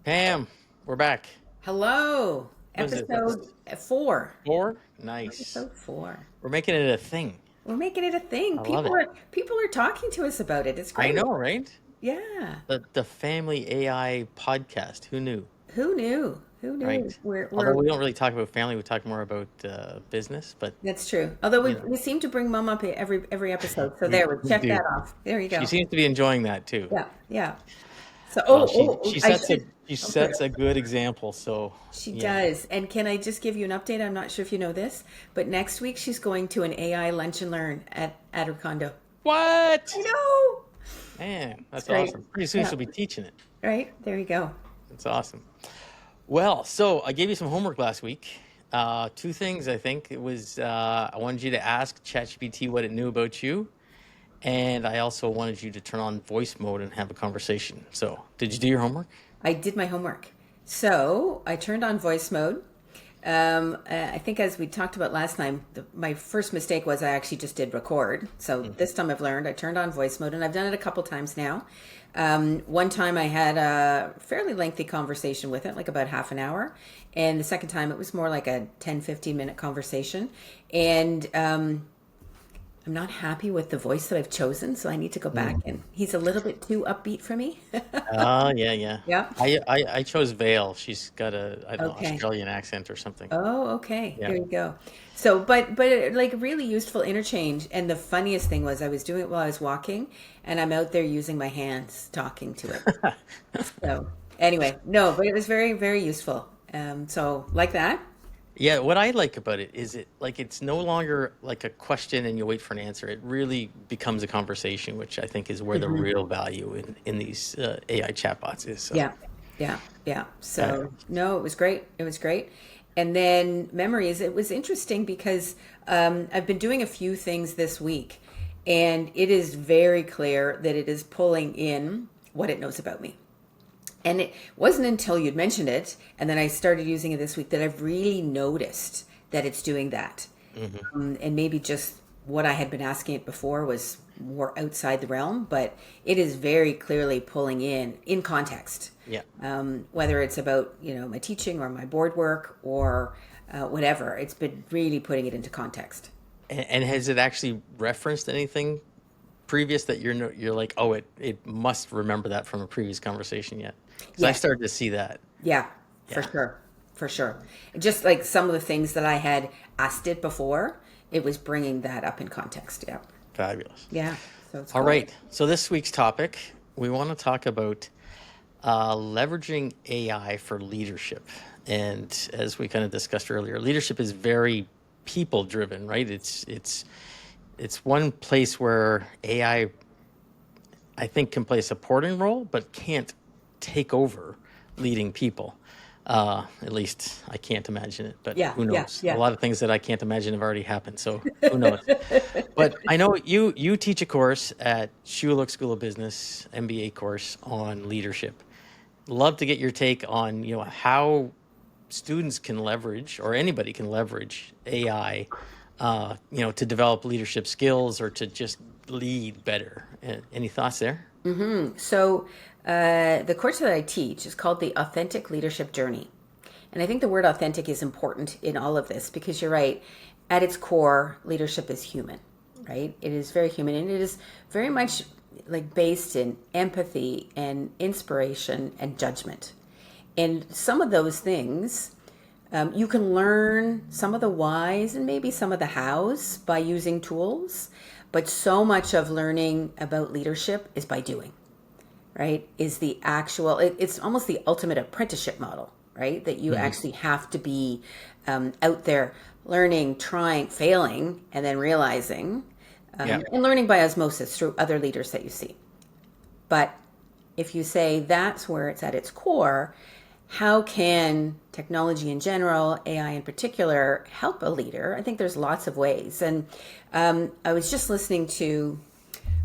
Pam, we're back. Hello, What is it? episode 4. 4? Nice. Episode 4. We're making it a thing. We're making it a thing. I love People it. are people are talking to us about it. It's I great. know, right? Yeah. The Family AI podcast. Who knew? Who knew? Who knew? Right. We're Although we don't really talk about family, we talk more about business. But That's true. Although we you know, we seem to bring Mom up every episode. So we, there, we we check do. that off. There you She go. seems to be enjoying that too. Yeah, yeah. So Well, she oh, she I sets a should. she Okay. sets a good example. So She yeah. does. And can I just give you an update? I'm not sure if you know this, but next week she's going to an AI lunch and learn at her condo. I What? know. Man, It's that's great. awesome. Pretty soon Yeah. she'll be teaching it. Right? There you go. That's awesome. Well, so I gave you some homework last week. Two things, I think. It was I wanted you to ask ChatGPT what it knew about you, and I also wanted you to turn on voice mode and have a conversation. So, did you do your homework? I did my homework. So I turned on voice mode. I think, as we talked about last time, my first mistake was I actually just did record. So Mhm. this time I've learned I turned on voice mode, and I've done it a couple times now. One time I had a fairly lengthy conversation with it, like about half an hour. And the second time it was more like a 10-15 minute conversation. And I'm not happy with the voice that I've chosen, so I need to go back. Mm. And he's a little bit too upbeat for me. Yeah, yeah. Yeah. I chose Vale. She's got a I don't know Okay. Australian accent or something. Oh, okay. Yeah. There you go. So, but like really useful interchange. And the funniest thing was I was doing it while I was walking, and I'm out there using my hands talking to it. So anyway, no, but it was very, very useful. So like that. Yeah, what I like about it is it's no longer like a question and you wait for an answer. It really becomes a conversation, which I think is where the Hmm. real value in these AI chatbots is. So, Yeah, yeah, yeah. uh, So no, it was great. It was great. And then memories. It was interesting because I've been doing a few things this week, and it is very clear that it is pulling in what it knows about me. And it wasn't until you'd mentioned it, and then I started using it this week, that I've really noticed that it's doing that. mhm. And maybe just what I had been asking it before was more outside the realm, but it is very clearly pulling in context. Yeah. Whether it's about my teaching or my board work or whatever, it's been really putting it into context. And has it actually referenced anything previous that you're like, oh, it must remember that from a previous conversation yet? Because I Yes. started to see that. Yeah, for Yeah, sure. For sure. Just like some of the things that I had asked it before, it was bringing that up in context. Yeah. fabulous. Yeah. So it's All cool. right. So this week's topic, we want to talk about leveraging AI for leadership. And as we kind of discussed earlier, leadership is very people driven, right? It's one place where I think can play a supporting role, but can't take over leading people. At least I can't imagine it, but Yeah. who Yeah. knows? A Yeah. lot of things that I can't imagine have already happened, so who knows? But I know you teach a course at Schulich School of Business, MBA course on leadership. Love to get your take on how students can leverage, or anybody can leverage AI, to develop leadership skills or to just lead better. Any thoughts there? So the course that I teach is called the Authentic Leadership Journey. And I think the word authentic is important in all of this because you're right. At its core, leadership is human, right? It is very human, and it is very much like based in empathy and inspiration and judgment. And some of those things, you can learn some of the whys and maybe some of the hows by using tools. But so much of learning about leadership is by doing, right? Is the actual, it's almost the ultimate apprenticeship model, right? That you Hmm. actually have to be out there learning, trying, failing, and then realizing, Yeah. and learning by osmosis through other leaders that you see. But if you say that's where it's at its core, how can technology in general, AI in particular, help a leader? I think there's lots of ways. And I was just listening to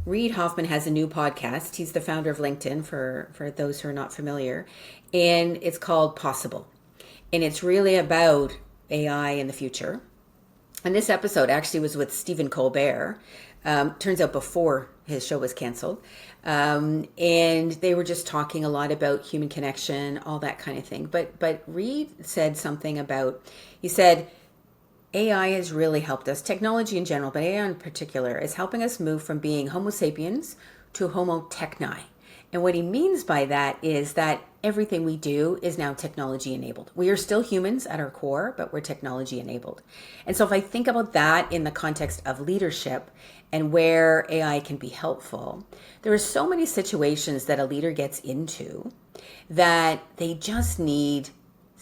Reid Hoffman has a new podcast. He's the founder of LinkedIn for those who are not familiar. And it's called Possible. And it's really about AI in the future. And this episode actually was with Stephen Colbert. Turns out before his show was canceled. And they were just talking a lot about human connection, all that kind of thing. But Reed said something about, he said, AI has really helped us, technology in general, but AI in particular, is helping us move from being Homo sapiens to Homo techni. And what he means by that is that everything we do is now technology enabled. We are still humans at our core, but we're technology enabled. And so if I think about that in the context of leadership and where AI can be helpful, there are so many situations that a leader gets into that they just need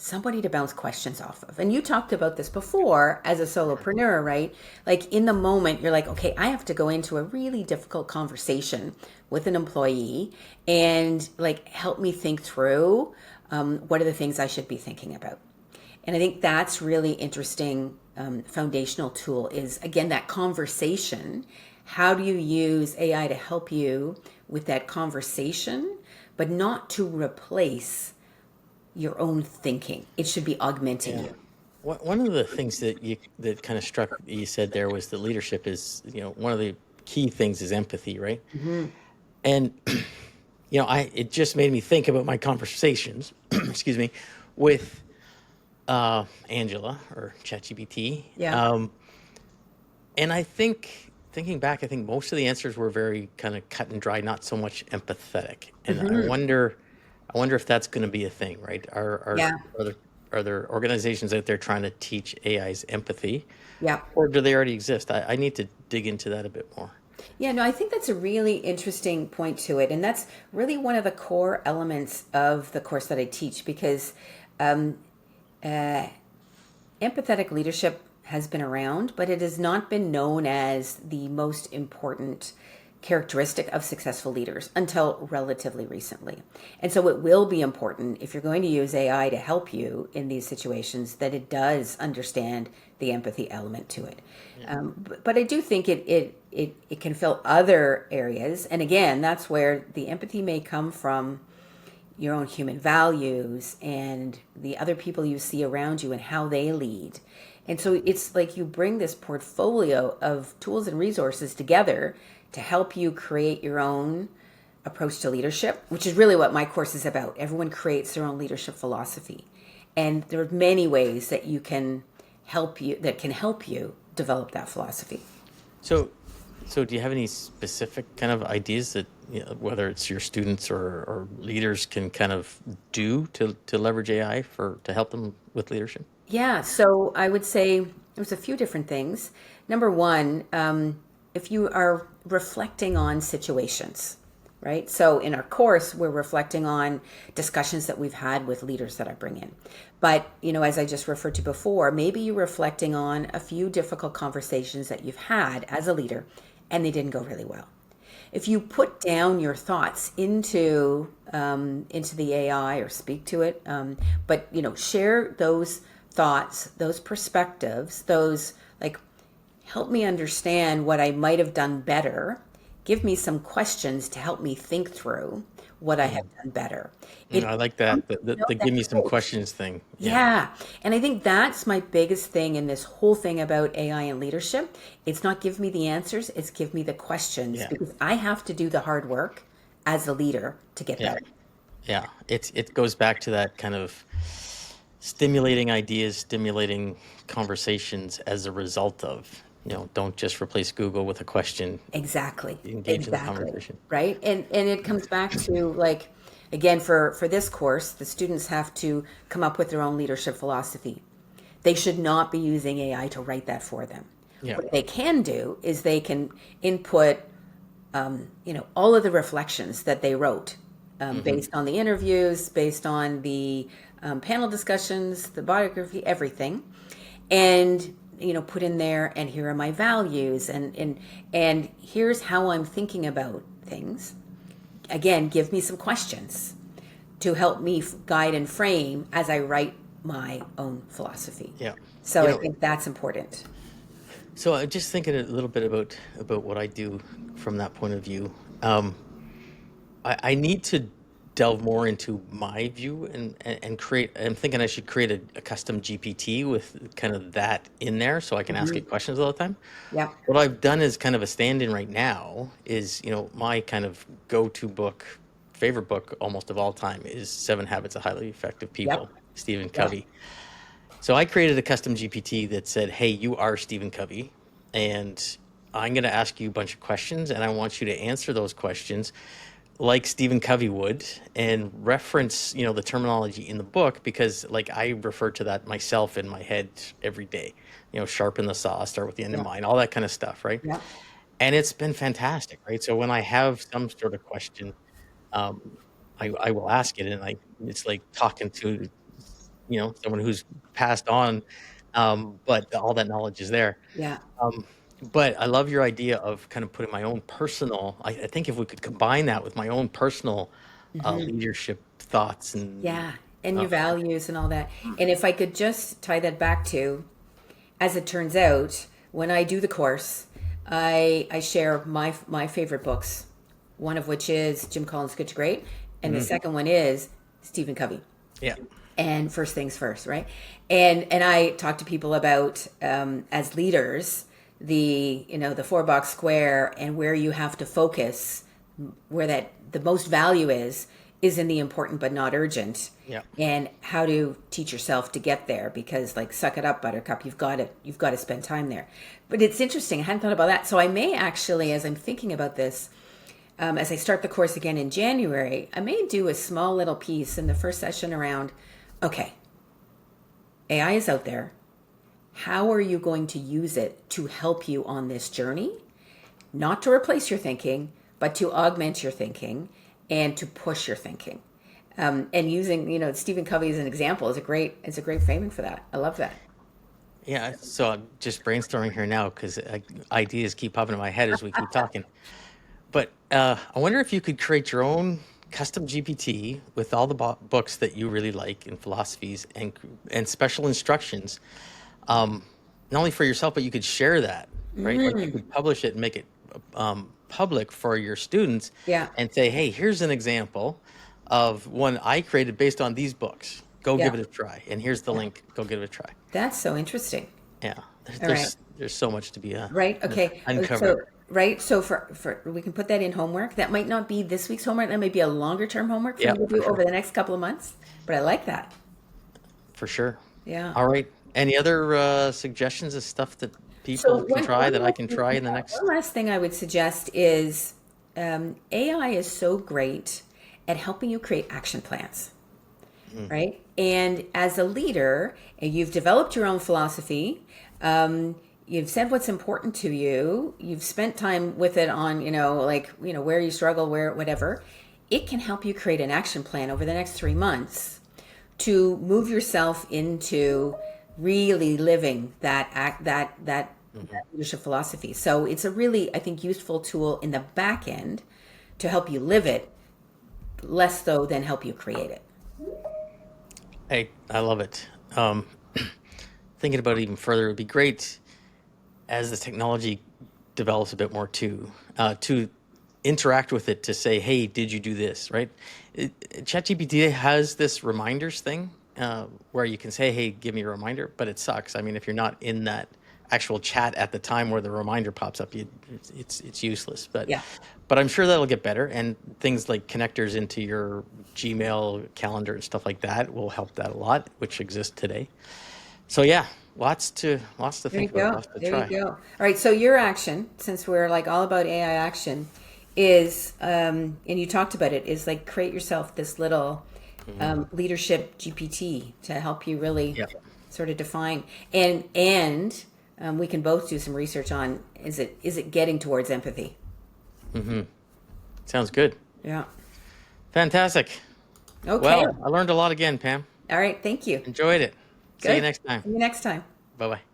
somebody to bounce questions off of. And you talked about this before as a solopreneur, right? Like in the moment, you're like, okay, I have to go into a really difficult conversation with an employee and like help me think through what are the things I should be thinking about. And I think that's really interesting. Foundational tool is again that conversation. How do you use AI to help you with that conversation, but not to replace your own thinking? It should be augmenting Yeah. you. One of the things that kind of struck you said there was that leadership is, one of the key things is empathy, right? Hmm. And I it just made me think about my conversations, excuse me, with Angela or ChatGPT. Yeah. And I think thinking back, I think most of the answers were very kind of cut and dry, not so much empathetic. And Hmm. I wonder if that's going to be a thing, right? Yeah. Are there organizations out there trying to teach AI's empathy, Yeah. or do they already exist? I need to dig into that a bit more. Yeah, no, I think that's a really interesting point to it. And that's really one of the core elements of the course that I teach because um, uh, empathetic leadership has been around, but it has not been known as the most important characteristic of successful leaders until relatively recently. And so it will be important if you're going to use AI to help you in these situations that it does understand the empathy element to it. Yeah. But I do think it can fill other areas. And again, that's where the empathy may come from your own human values and the other people you see around you and how they lead. And so it's like you bring this portfolio of tools and resources together to help you create your own approach to leadership, which is really what my course is about. Everyone creates their own leadership philosophy. And there are many ways that can help you develop that philosophy. So, so do you have any specific kind of ideas that, whether it's your students or leaders can kind of do to leverage AI to help them with leadership? Yeah, so I would say there's a few different things. Number one, if you are reflecting on situations, right? So in our course, we're reflecting on discussions that we've had with leaders that I bring in. But, as I just referred to before, maybe you're reflecting on a few difficult conversations that you've had as a leader and they didn't go really well. If you put down your thoughts into the AI or speak to it, but share those thoughts, those perspectives, those like help me understand what I might have done better. Give me some questions to help me think through what I have done better. I It like that. The that give me some bridge. questions thing. Yeah. Yeah. And I think that's my biggest thing in this whole thing about AI and leadership. It's not give me the answers, it's give me the questions Yeah. because I have to do the hard work as a leader to get Yeah. better. Yeah. It goes back to that kind of stimulating ideas, stimulating conversations as a result of, don't just replace Google with a question. Exactly. Engage in the Exactly. conversation. Right. And it comes back to like, again, for this course, the students have to come up with their own leadership philosophy. They should not be using AI to write that for them. Yeah. What they can do is they can input all of the reflections that they wrote Hmm. based on the interviews, based on the panel discussions, the biography, everything, and put in there. And here are my values, and here's how I'm thinking about things. Again, give me some questions to help me guide and frame as I write my own philosophy. Yeah. So You I know, think that's important. so I'm just thinking a little bit about what I do from that point of view. I need to delve more into my view and create. I'm thinking I should create a custom GPT with kind of that in there so I can ask Hmm. it questions all the time. Yeah. What I've done is kind of a stand-in right now is, my kind of go-to book, favorite book almost of all time is Seven Habits of Highly Effective Yep. People, Stephen Yep. Covey. So I created a custom GPT that said, hey, you are Stephen Covey, and I'm going to ask you a bunch of questions, and I want you to answer those questions like Stephen Covey would and reference, the terminology in the book because like I refer to that myself in my head every day, sharpen the saw, start with the end in Yeah. mind, all that kind of stuff, right? Yeah. And it's been fantastic, right? So when I have some sort of question, um, I will ask it, and it's like talking to, someone who's passed on, but all that knowledge is there. Yeah. Um, but I love your idea of kind of putting my own personal. I think if we could combine that with my own personal Hmm. leadership thoughts and Yeah. And uh, your values and all that. And if I could just tie that back to, as it turns out, when I do the course, I share my favorite books. One of which is Jim Collins' Good to Great, and the mhm, second one is Stephen Covey. yeah, And first things first, right? And I talk to people about as leaders the 4 box square and where you have to focus, where that the most value is in the important but not urgent, yeah, and how to teach yourself to get there, because like suck it up buttercup, you've got to spend time there. But it's interesting, I hadn't thought about that. So I may actually, as I'm thinking about this, as I start the course again in January, I may do a small little piece in the first session around, okay, AI is out there. How are you going to use it to help you on this journey? Not to replace your thinking, but to augment your thinking and to push your thinking. And using, Stephen Covey as an example is a great framing for that. I love that. yeah. So I'm just brainstorming here now because ideas keep popping in my head as we keep talking. But I wonder if you could create your own custom GPT with all the books that you really like in philosophies and special instructions, not only for yourself, but you could share that, right? Like you Mm, could publish it and make it public for your students yeah, and say, hey, here's an example of one I created based on these books. Go yeah, give it a try. And here's the yeah. link. Go give it a try. That's so interesting. Yeah. There's All right. there's so much to be Right. Okay. uncovered. So right. So for we can put that in homework. That might not be this week's homework. That might be a longer term homework for Yeah, me to for do sure. over the next couple of months. But I like that. For sure. Yeah. All right. Any other suggestions of stuff that So people can try that I can try in the next? one last thing I would suggest is AI is so great at helping you create action plans, Mm, right? And as a leader, and you've developed your own philosophy, you've said what's important to you, you've spent time with it on, where you struggle, where, whatever. It can help you create an action plan over the next 3 months to move yourself into really living that mhm. leadership philosophy. So it's a really, I think, useful tool in the back end to help you live it, less so than help you create it. Hey, I love it. Thinking about it even further, it would be great as the technology develops a bit more too, to interact with it to say, hey, did you do this, right? ChatGPT has this reminders thing where you can say, hey, give me a reminder, but it sucks. I mean, if you're not in that actual chat at the time where the reminder pops up, it's useless. Yeah. But I'm sure that'll get better, and things like connectors into your Gmail calendar and stuff like that will help that a lot, which exists today. So yeah, lots to There you think about, go. lots to There you try. go. All right. So your action, since we're like all about AI action, is and you talked about it, is like create yourself this little Hmm. leadership GPT to help you really Yeah. sort of define, and we can both do some research on, is it getting towards empathy? Hmm. Sounds good. Yeah. Fantastic. Okay. Well, I learned a lot again, Pam. All right. Thank you. Enjoyed it. See you Good. next time. See you next time. Bye bye.